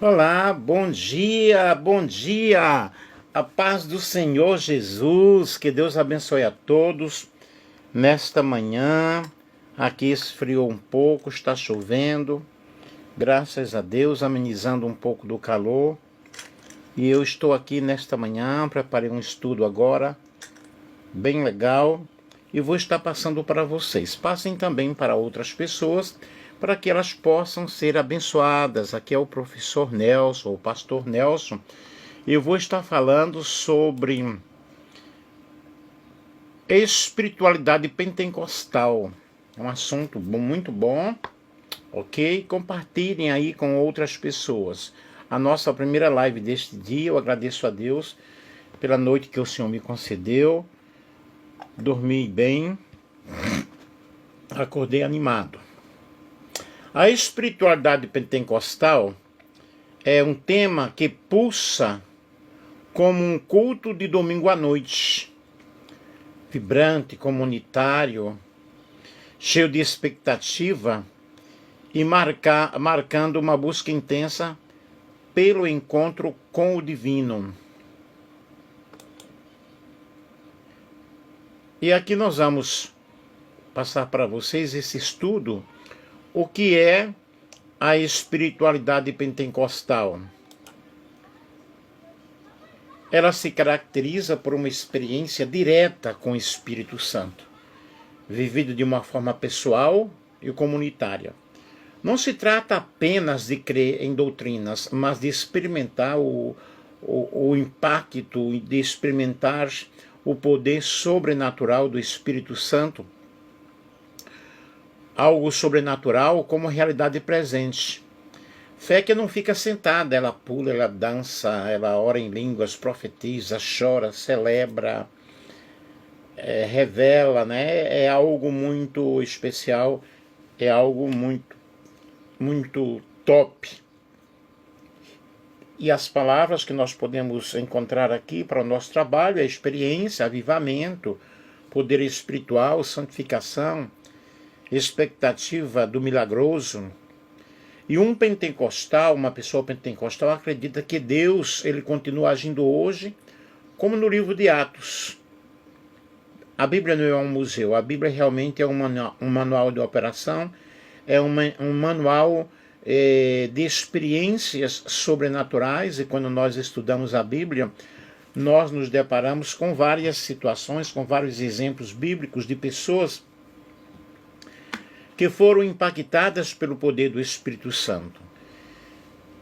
Olá, bom dia, bom dia. A paz do Senhor Jesus, que Deus abençoe a todos nesta manhã. Aqui esfriou um pouco, está chovendo, graças a Deus, amenizando um pouco do calor. E eu estou aqui nesta manhã, preparei um estudo agora, bem legal, e vou estar passando para vocês. Passem também para outras pessoas, para que elas possam ser abençoadas. Aqui é o professor Nelson, o pastor Nelson. Eu vou estar falando sobre espiritualidade pentecostal. É um assunto muito bom, ok? Compartilhem aí com outras pessoas. A nossa primeira live deste dia, eu agradeço a Deus pela noite que o Senhor me concedeu. Dormi bem, acordei animado. A espiritualidade pentecostal é um tema que pulsa como um culto de domingo à noite, vibrante, comunitário, cheio de expectativa e marcando uma busca intensa pelo encontro com o divino. E aqui nós vamos passar para vocês esse estudo, o que é a espiritualidade pentecostal. Ela se caracteriza por uma experiência direta com o Espírito Santo, vivida de uma forma pessoal e comunitária. Não se trata apenas de crer em doutrinas, mas de experimentar o impacto, de experimentar o poder sobrenatural do Espírito Santo, algo sobrenatural como realidade presente. Fé que não fica sentada, ela pula, ela dança, ela ora em línguas, profetiza, chora, celebra, revela, né? É algo muito especial, é algo muito top. E as palavras que nós podemos encontrar aqui para o nosso trabalho é experiência, avivamento, poder espiritual, santificação, expectativa do milagroso. E um pentecostal, uma pessoa pentecostal, acredita que Deus ele continua agindo hoje, como no livro de Atos. A Bíblia não é um museu, a Bíblia realmente é um manual de operação, é um manual de experiências sobrenaturais, e quando nós estudamos a Bíblia, nós nos deparamos com várias situações, com vários exemplos bíblicos de pessoas que foram impactadas pelo poder do Espírito Santo.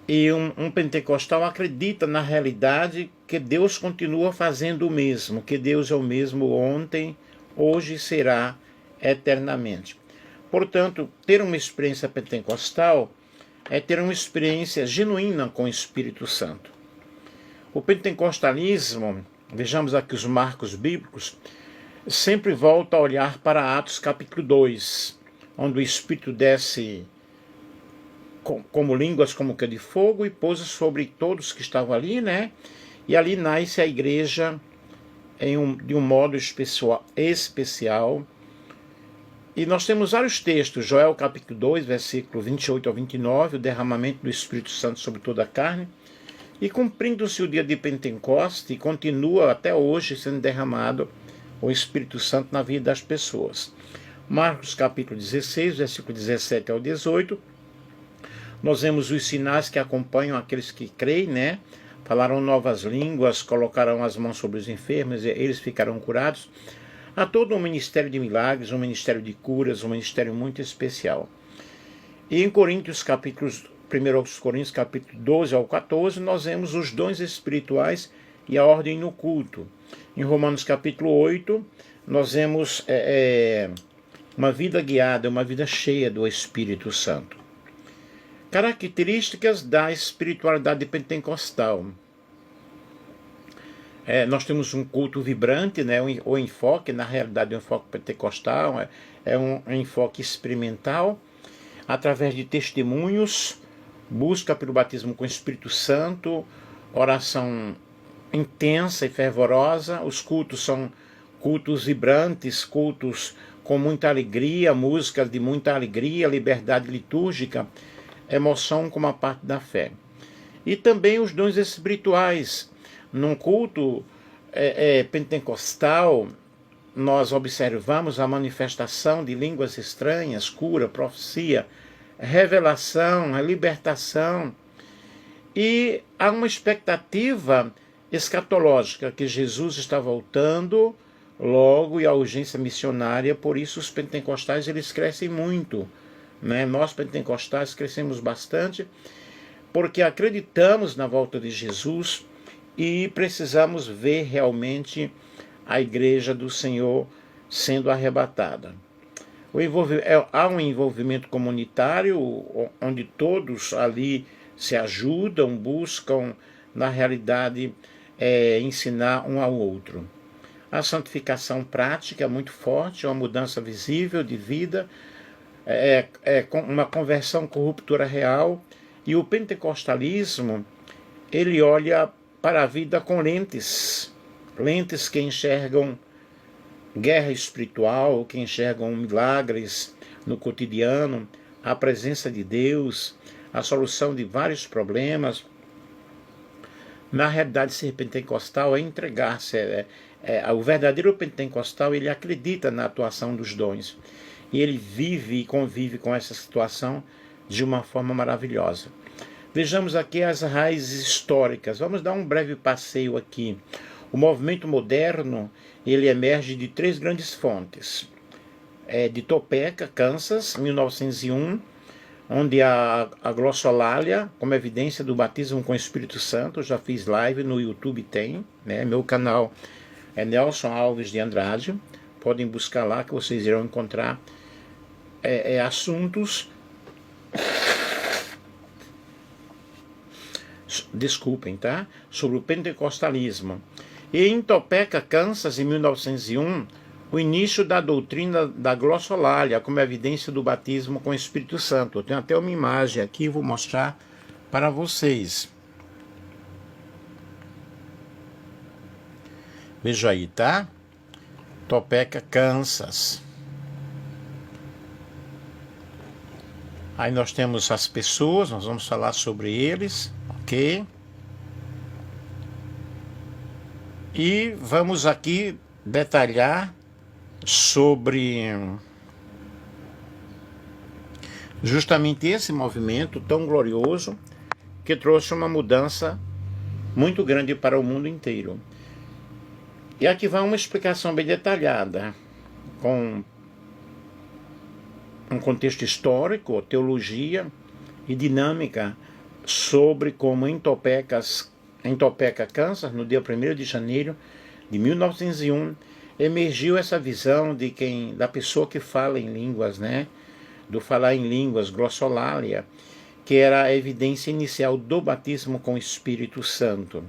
E um pentecostal acredita na realidade que Deus continua fazendo o mesmo, que Deus é o mesmo ontem, hoje e será eternamente. Portanto, ter uma experiência pentecostal é ter uma experiência genuína com o Espírito Santo. O pentecostalismo, vejamos aqui os marcos bíblicos, sempre volta a olhar para Atos capítulo 2, onde o Espírito desce como línguas como que de fogo e pousa sobre todos que estavam ali, né? E ali nasce a igreja de um modo especial. E nós temos vários textos, Joel capítulo 2, versículo 28 ao 29, o derramamento do Espírito Santo sobre toda a carne. E cumprindo-se o dia de Pentecoste, continua até hoje sendo derramado o Espírito Santo na vida das pessoas. Marcos capítulo 16, versículo 17 ao 18, nós vemos os sinais que acompanham aqueles que creem, né? Falaram novas línguas, colocaram as mãos sobre os enfermos e eles ficaram curados. Há todo um ministério de milagres, um ministério de curas, um ministério muito especial. E em Coríntios, 1 Coríntios capítulo 12 ao 14, nós vemos os dons espirituais e a ordem no culto. Em Romanos capítulo 8, nós vemos uma vida guiada, uma vida cheia do Espírito Santo. Características da espiritualidade pentecostal. Nós temos um culto vibrante, né? O enfoque, na realidade, o enfoque pentecostal é um enfoque experimental, através de testemunhos, busca pelo batismo com o Espírito Santo, oração intensa e fervorosa. Os cultos são cultos vibrantes, cultos com muita alegria, músicas de muita alegria, liberdade litúrgica, emoção como a parte da fé. E também os dons espirituais. Num culto pentecostal, nós observamos a manifestação de línguas estranhas, cura, profecia, revelação, a libertação. E há uma expectativa escatológica que Jesus está voltando logo, e a urgência missionária. Por isso os pentecostais eles crescem muito, né? Nós pentecostais crescemos bastante porque acreditamos na volta de Jesus e precisamos ver realmente a igreja do Senhor sendo arrebatada. Há um envolvimento comunitário onde todos ali se ajudam, buscam, na realidade, ensinar um ao outro. A santificação prática é muito forte, uma mudança visível de vida, uma conversão com ruptura real. E o pentecostalismo, ele olha para a vida com lentes que enxergam guerra espiritual, que enxergam milagres no cotidiano, a presença de Deus, a solução de vários problemas. Na realidade, ser pentecostal é entregar-se. O verdadeiro pentecostal, ele acredita na atuação dos dons. E ele vive e convive com essa situação de uma forma maravilhosa. Vejamos aqui as raízes históricas. Vamos dar um breve passeio aqui. O movimento moderno, ele emerge de 3 grandes fontes. De Topeka, Kansas, 1901, onde a glossolalia, como evidência do batismo com o Espírito Santo. Eu já fiz live no YouTube, tem, né? Meu canal é Nelson Alves de Andrade. Podem buscar lá que vocês irão encontrar assuntos. Desculpem, tá? Sobre o pentecostalismo. E em Topeka, Kansas, em 1901, o início da doutrina da glossolalia, como evidência do batismo com o Espírito Santo. Eu tenho até uma imagem aqui, vou mostrar para vocês. Veja aí, tá? Topeka, Kansas. Aí nós temos as pessoas, nós vamos falar sobre eles, ok? E vamos aqui detalhar sobre justamente esse movimento tão glorioso que trouxe uma mudança muito grande para o mundo inteiro. E aqui vai uma explicação bem detalhada, com um contexto histórico, teologia e dinâmica sobre como em Topeka, Kansas, no dia 1º de janeiro de 1901, emergiu essa visão da pessoa que fala em línguas, né? Do falar em línguas, glossolalia, que era a evidência inicial do batismo com o Espírito Santo.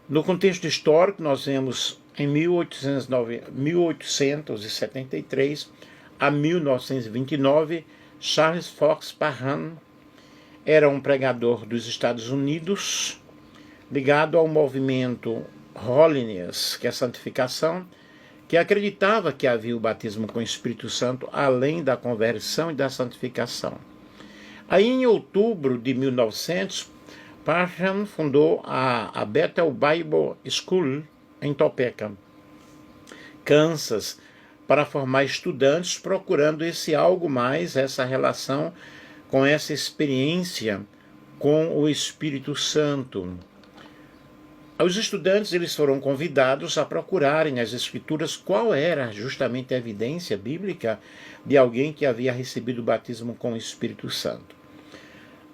No contexto histórico, nós vemos em 1873 a 1929, Charles Fox Parham era um pregador dos Estados Unidos, ligado ao movimento Holiness, que é a santificação, que acreditava que havia o batismo com o Espírito Santo, além da conversão e da santificação. Aí, em outubro de 1900, Parham fundou a Bethel Bible School em Topeka, Kansas, para formar estudantes procurando esse algo mais, essa relação com essa experiência com o Espírito Santo. Os estudantes eles foram convidados a procurarem nas Escrituras qual era justamente a evidência bíblica de alguém que havia recebido o batismo com o Espírito Santo.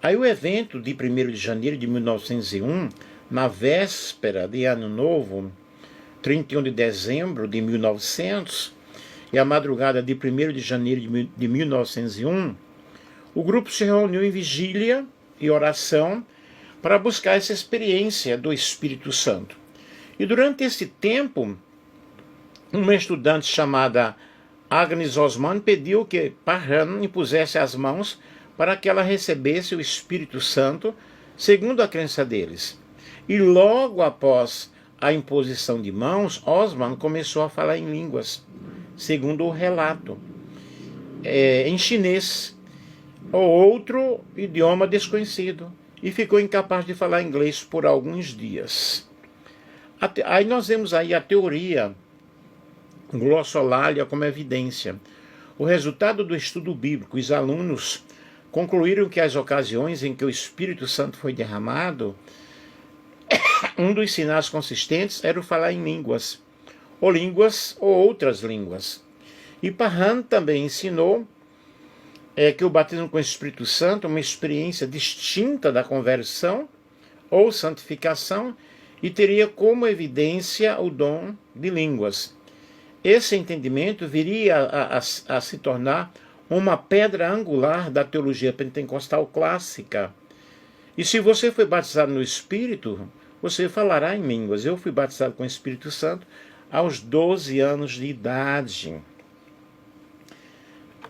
Aí o evento de 1º de janeiro de 1901, na véspera de Ano Novo, 31 de dezembro de 1900, e a madrugada de 1º de janeiro de 1901, o grupo se reuniu em vigília e oração para buscar essa experiência do Espírito Santo. E durante esse tempo, uma estudante chamada Agnes Osman pediu que Parham impusesse as mãos para que ela recebesse o Espírito Santo, segundo a crença deles. E logo após a imposição de mãos, Osman começou a falar em línguas, segundo o relato, em chinês ou outro idioma desconhecido. e ficou incapaz de falar inglês por alguns dias. Aí nós vemos aí a teoria glossolalia como evidência. O resultado do estudo bíblico, os alunos concluíram que as ocasiões em que o Espírito Santo foi derramado, um dos sinais consistentes era o falar em línguas, ou outras línguas. E Parham também ensinou que o batismo com o Espírito Santo é uma experiência distinta da conversão ou santificação e teria como evidência o dom de línguas. Esse entendimento viria a se tornar uma pedra angular da teologia pentecostal clássica. E se você foi batizado no Espírito, você falará em línguas. Eu fui batizado com o Espírito Santo aos 12 anos de idade.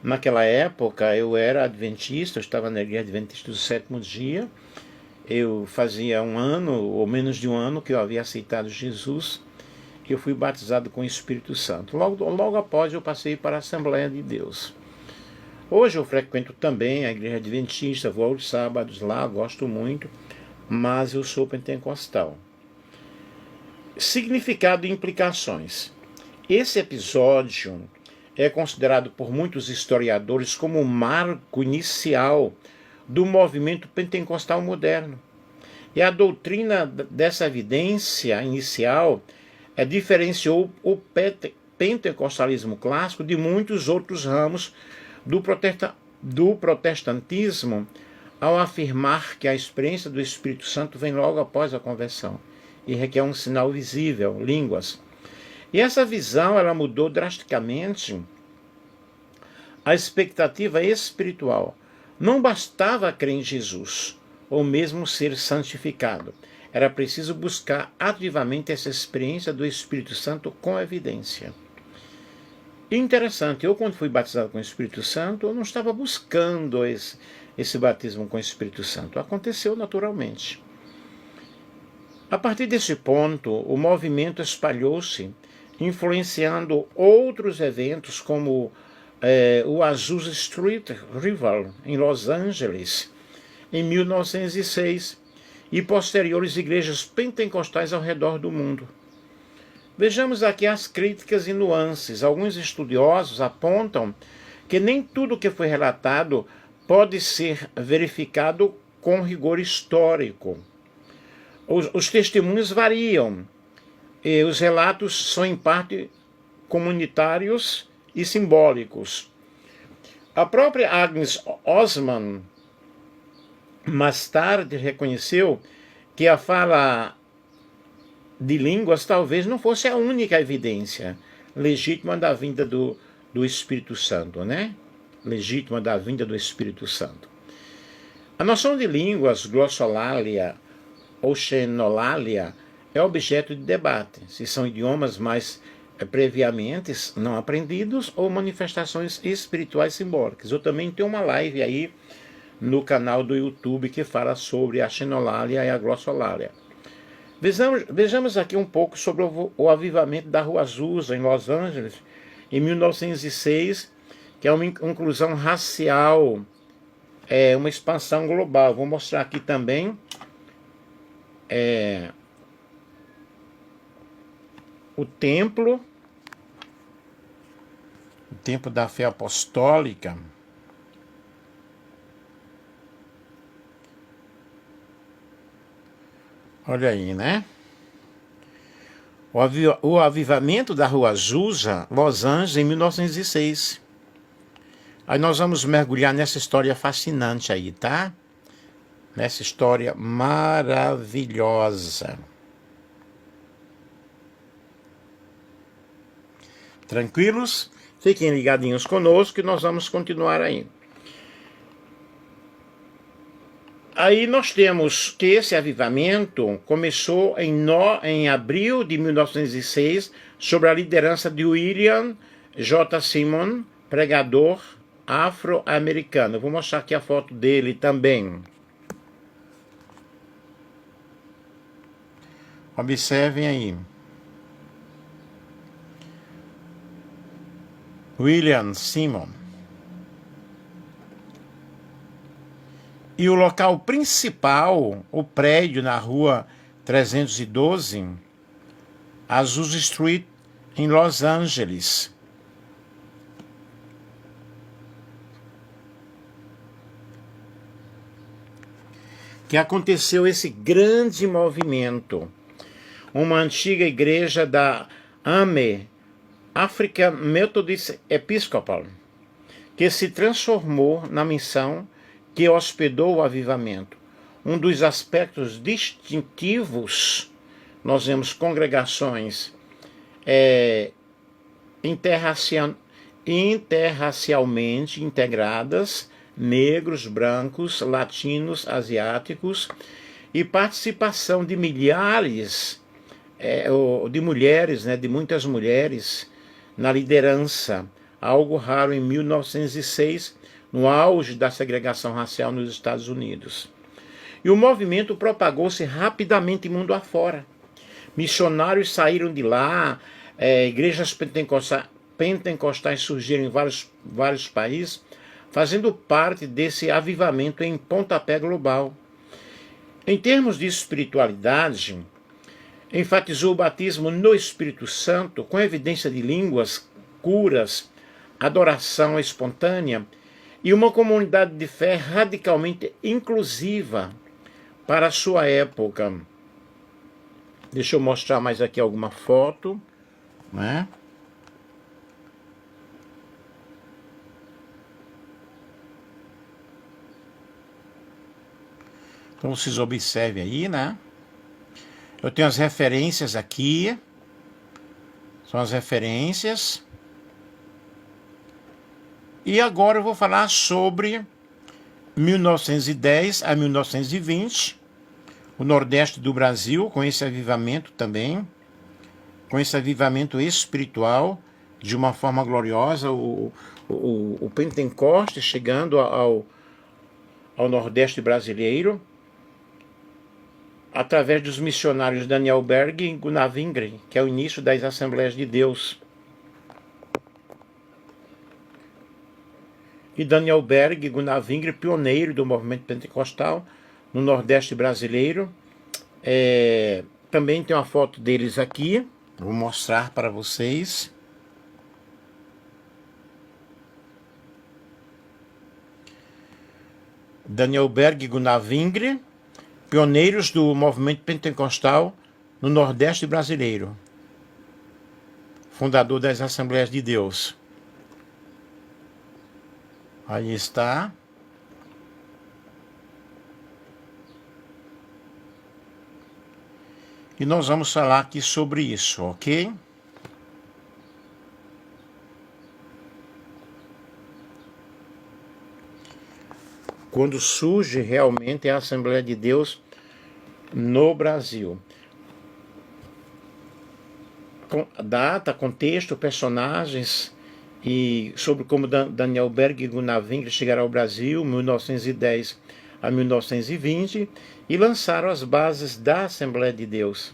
Naquela época eu era adventista, eu estava na igreja adventista do sétimo dia. Eu fazia um ano, ou menos de um ano, que eu havia aceitado Jesus. Que eu fui batizado com o Espírito Santo. Logo após eu passei para a Assembleia de Deus. Hoje eu frequento também a igreja adventista, vou aos sábados lá, gosto muito, mas eu sou pentecostal. Significado e implicações. Esse episódio é considerado por muitos historiadores como o marco inicial do movimento pentecostal moderno. E a doutrina dessa evidência inicial diferenciou o pentecostalismo clássico de muitos outros ramos do protestantismo ao afirmar que a experiência do Espírito Santo vem logo após a conversão e requer um sinal visível, línguas. E essa visão ela mudou drasticamente a expectativa espiritual. Não bastava crer em Jesus, ou mesmo ser santificado. Era preciso buscar ativamente essa experiência do Espírito Santo com evidência. Interessante, eu quando fui batizado com o Espírito Santo, eu não estava buscando esse batismo com o Espírito Santo. Aconteceu naturalmente. A partir desse ponto, o movimento espalhou-se, influenciando outros eventos como o Azusa Street Revival em Los Angeles, em 1906, e posteriores igrejas pentecostais ao redor do mundo. Vejamos aqui as críticas e nuances. Alguns estudiosos apontam que nem tudo que foi relatado pode ser verificado com rigor histórico. Os testemunhos variam, e os relatos são em parte comunitários e simbólicos. A própria Agnes Osman mais tarde reconheceu que a fala de línguas talvez não fosse a única evidência legítima da vinda do Espírito Santo, né? Legítima da vinda do Espírito Santo. A noção de línguas, glossolalia ou xenolalia, é objeto de debate, se são idiomas mais previamente não aprendidos ou manifestações espirituais simbólicas. Eu também tenho uma live aí no canal do YouTube que fala sobre a xenolalia e a glossolalia. Vejamos aqui um pouco sobre o avivamento da Rua Azusa, em Los Angeles, em 1906, que é uma inclusão racial, uma expansão global. Vou mostrar aqui também o templo da fé apostólica. Olha aí, né? O avivamento da Rua Azusa, Los Angeles, em 1906. Aí nós vamos mergulhar nessa história fascinante aí, tá? Nessa história maravilhosa. Tranquilos? Fiquem ligadinhos conosco que nós vamos continuar aí. Aí nós temos que esse avivamento começou em abril de 1906, sob a liderança de William J. Simon, pregador afro-americano. Eu vou mostrar aqui a foto dele também. Observem aí. William Simon. E o local principal, o prédio na rua 312, Azusa Street, em Los Angeles. Que aconteceu esse grande movimento. Uma antiga igreja da AME, African Methodist Episcopal, que se transformou na missão que hospedou o avivamento. Um dos aspectos distintivos, nós vemos congregações interracialmente integradas, negros, brancos, latinos, asiáticos, e participação de milhares de mulheres, de muitas mulheres, na liderança, algo raro em 1906, no auge da segregação racial nos Estados Unidos. E o movimento propagou-se rapidamente mundo afora. Missionários saíram de lá, igrejas pentecostais surgiram em vários países, fazendo parte desse avivamento em pontapé global. Em termos de espiritualidade, enfatizou o batismo no Espírito Santo, com evidência de línguas, curas, adoração espontânea e uma comunidade de fé radicalmente inclusiva para a sua época. Deixa eu mostrar mais aqui alguma foto, né? Então vocês observem aí, né? Eu tenho as referências aqui. São as referências. E agora eu vou falar sobre 1910 a 1920, o Nordeste do Brasil, com esse avivamento também, com esse avivamento espiritual, de uma forma gloriosa, o Pentecoste chegando ao Nordeste brasileiro, através dos missionários Daniel Berg e Gunnar Wingre, que é o início das Assembleias de Deus. E Daniel Berg e Gunnar Wingre, pioneiro do movimento pentecostal no Nordeste brasileiro. Também tem uma foto deles aqui, vou mostrar para vocês. Daniel Berg e Gunnar Wingre, pioneiros do movimento pentecostal no Nordeste brasileiro, fundador das Assembleias de Deus. Aí está. E nós vamos falar aqui sobre isso, ok? Quando surge realmente a Assembleia de Deus no Brasil. Data, contexto, personagens e sobre como Daniel Berg e Gunnar Wingre chegaram ao Brasil, 1910 a 1920, e lançaram as bases da Assembleia de Deus.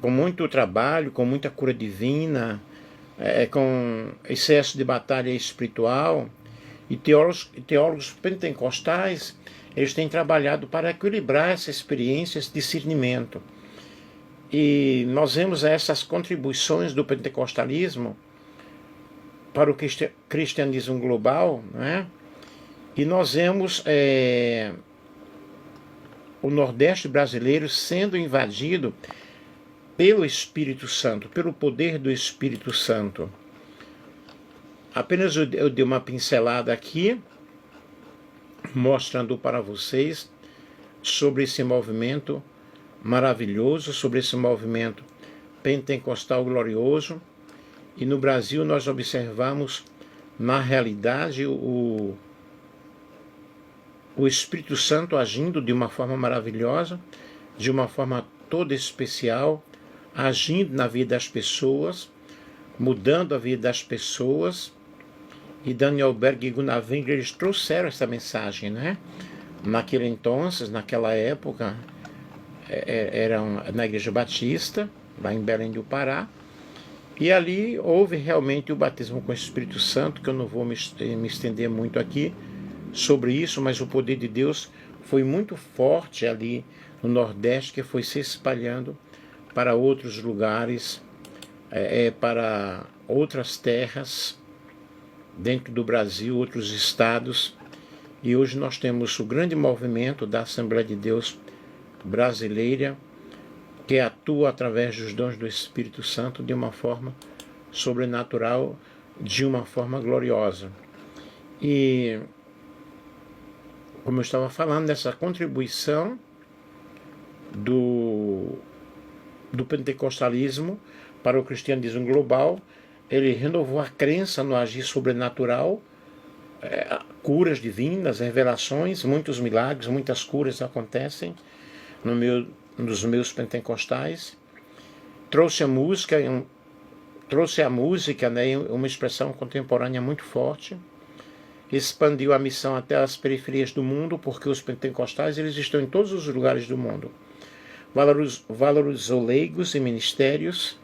Com muito trabalho, com muita cura divina, com excesso de batalha espiritual, e teólogos pentecostais, eles têm trabalhado para equilibrar essa experiência, esse discernimento. E nós vemos essas contribuições do pentecostalismo para o cristianismo global, né? E nós vemos o Nordeste brasileiro sendo invadido pelo Espírito Santo, pelo poder do Espírito Santo. Apenas eu dei uma pincelada aqui, mostrando para vocês sobre esse movimento maravilhoso, sobre esse movimento pentecostal glorioso. E no Brasil nós observamos, na realidade, o Espírito Santo agindo de uma forma maravilhosa, de uma forma toda especial, agindo na vida das pessoas, mudando a vida das pessoas. E Daniel Berg e Gunnar Wingre, eles trouxeram essa mensagem, né? Naquela época, eram na Igreja Batista, lá em Belém do Pará, e ali houve realmente o batismo com o Espírito Santo, que eu não vou me estender muito aqui, sobre isso, mas o poder de Deus foi muito forte ali no Nordeste, que foi se espalhando para outros lugares, para outras terras dentro do Brasil, outros estados. E hoje nós temos o grande movimento da Assembleia de Deus brasileira, que atua através dos dons do Espírito Santo de uma forma sobrenatural, de uma forma gloriosa. E, como eu estava falando, dessa contribuição do pentecostalismo para o cristianismo global, ele renovou a crença no agir sobrenatural, curas divinas, revelações, muitos milagres, muitas curas acontecem nos meus pentecostais. Trouxe a música, né, uma expressão contemporânea muito forte. Expandiu a missão até as periferias do mundo, porque os pentecostais eles estão em todos os lugares do mundo. Valorizou leigos e ministérios,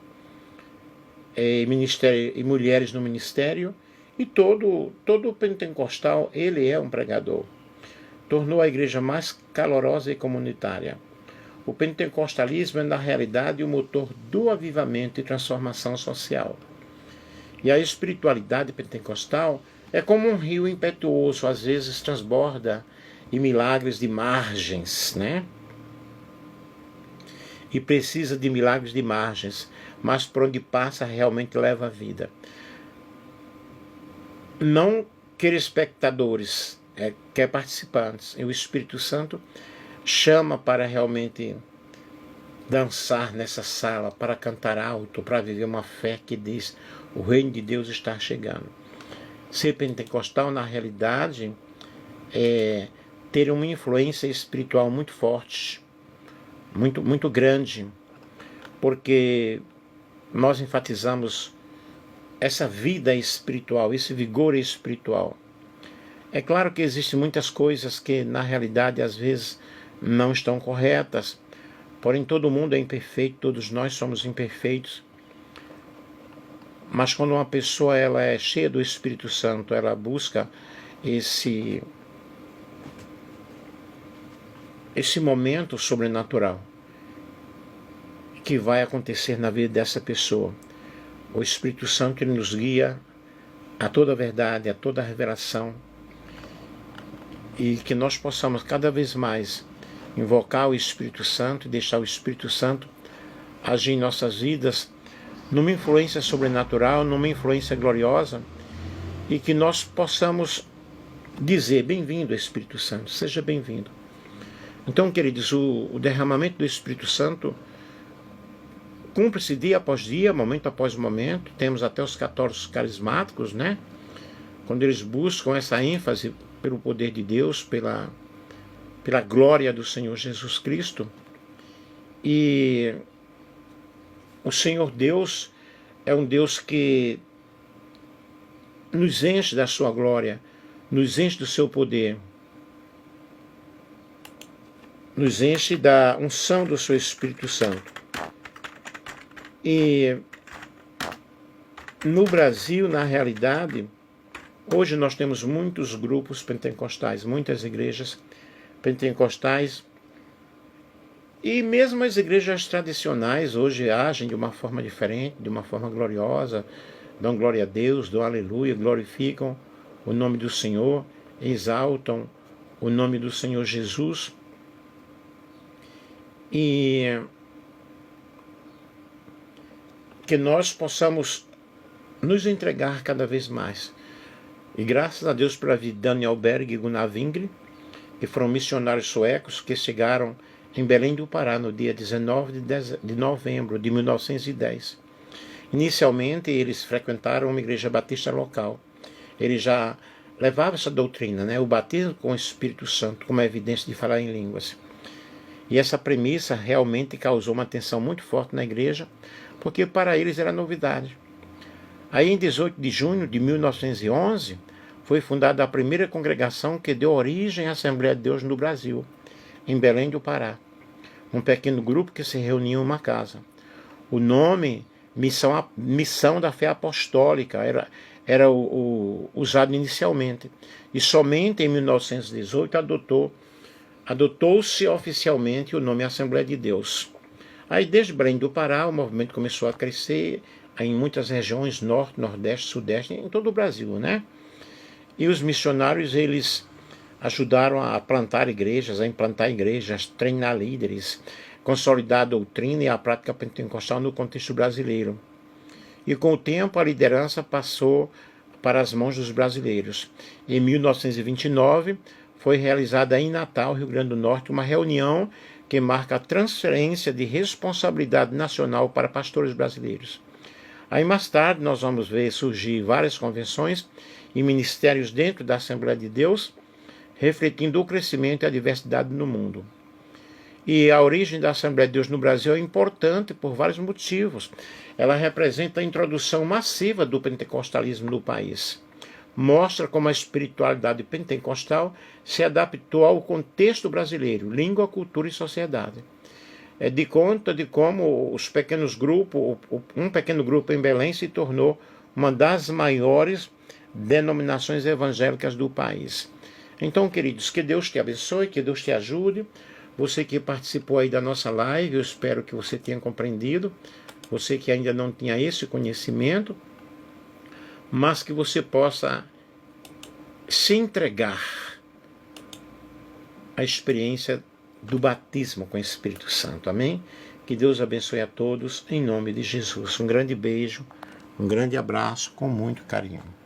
e mulheres no ministério, e todo pentecostal ele é um pregador. Tornou a igreja mais calorosa e comunitária. O pentecostalismo é, na realidade, o motor do avivamento e transformação social. E a espiritualidade pentecostal é como um rio impetuoso, às vezes transborda em milagres de margens, né? E precisa de milagres de margens, mas por onde passa realmente leva a vida. Não quer espectadores, quer participantes. E o Espírito Santo chama para realmente dançar nessa sala, para cantar alto, para viver uma fé que diz: o reino de Deus está chegando. Ser pentecostal, na realidade, é ter uma influência espiritual muito forte, muito grande, porque nós enfatizamos essa vida espiritual, esse vigor espiritual. É claro que existem muitas coisas que, na realidade, às vezes não estão corretas, porém todo mundo é imperfeito, todos nós somos imperfeitos. Mas quando uma pessoa ela é cheia do Espírito Santo, ela busca esse momento sobrenatural que vai acontecer na vida dessa pessoa. O Espírito Santo ele nos guia a toda a verdade, a toda a revelação, e que nós possamos cada vez mais invocar o Espírito Santo e deixar o Espírito Santo agir em nossas vidas numa influência sobrenatural, numa influência gloriosa, e que nós possamos dizer: bem-vindo, Espírito Santo, seja bem-vindo. Então, queridos, o derramamento do Espírito Santo cumpre-se dia após dia, momento após momento. Temos até os católicos carismáticos, né? Quando eles buscam essa ênfase pelo poder de Deus, pela glória do Senhor Jesus Cristo. E o Senhor Deus é um Deus que nos enche da sua glória, nos enche do seu poder, nos enche da unção do seu Espírito Santo. E no Brasil, na realidade, hoje nós temos muitos grupos pentecostais, muitas igrejas pentecostais, e mesmo as igrejas tradicionais hoje agem de uma forma diferente, de uma forma gloriosa, dão glória a Deus, dão aleluia, glorificam o nome do Senhor, exaltam o nome do Senhor Jesus. E que nós possamos nos entregar cada vez mais. E graças a Deus pela vida de Daniel Berg e Gunnar Wingre, que foram missionários suecos que chegaram em Belém do Pará no dia 19 de novembro de 1910. Inicialmente eles frequentaram uma igreja batista local. Eles já levavam essa doutrina, né? O batismo com o Espírito Santo como evidência de falar em línguas. E essa premissa realmente causou uma tensão muito forte na igreja, porque para eles era novidade. Aí em 18 de junho de 1911, foi fundada a primeira congregação que deu origem à Assembleia de Deus no Brasil, em Belém do Pará. Um pequeno grupo que se reunia em uma casa. O nome, Missão da Fé Apostólica, era usado inicialmente. E somente em 1918 adotou-se oficialmente o nome Assembleia de Deus. Aí, desde Belém do Pará, o movimento começou a crescer em muitas regiões, norte, nordeste, sudeste, em todo o Brasil, né? E os missionários, eles ajudaram a plantar igrejas, a implantar igrejas, treinar líderes, consolidar a doutrina e a prática pentecostal no contexto brasileiro. E com o tempo a liderança passou para as mãos dos brasileiros. Em 1929 foi realizada em Natal, Rio Grande do Norte, uma reunião que marca a transferência de responsabilidade nacional para pastores brasileiros. Aí mais tarde nós vamos ver surgir várias convenções e ministérios dentro da Assembleia de Deus, refletindo o crescimento e a diversidade no mundo. E a origem da Assembleia de Deus no Brasil é importante por vários motivos. Ela representa a introdução massiva do pentecostalismo no país. Mostra como a espiritualidade pentecostal se adaptou ao contexto brasileiro, língua, cultura e sociedade. De conta de como os pequenos grupos, um pequeno grupo em Belém se tornou uma das maiores denominações evangélicas do país. Então, queridos, que Deus te abençoe, que Deus te ajude. Você que participou aí da nossa live, eu espero que você tenha compreendido. Você que ainda não tinha esse conhecimento, mas que você possa se entregar à experiência do batismo com o Espírito Santo. Amém? Que Deus abençoe a todos, em nome de Jesus. Um grande beijo, um grande abraço, com muito carinho.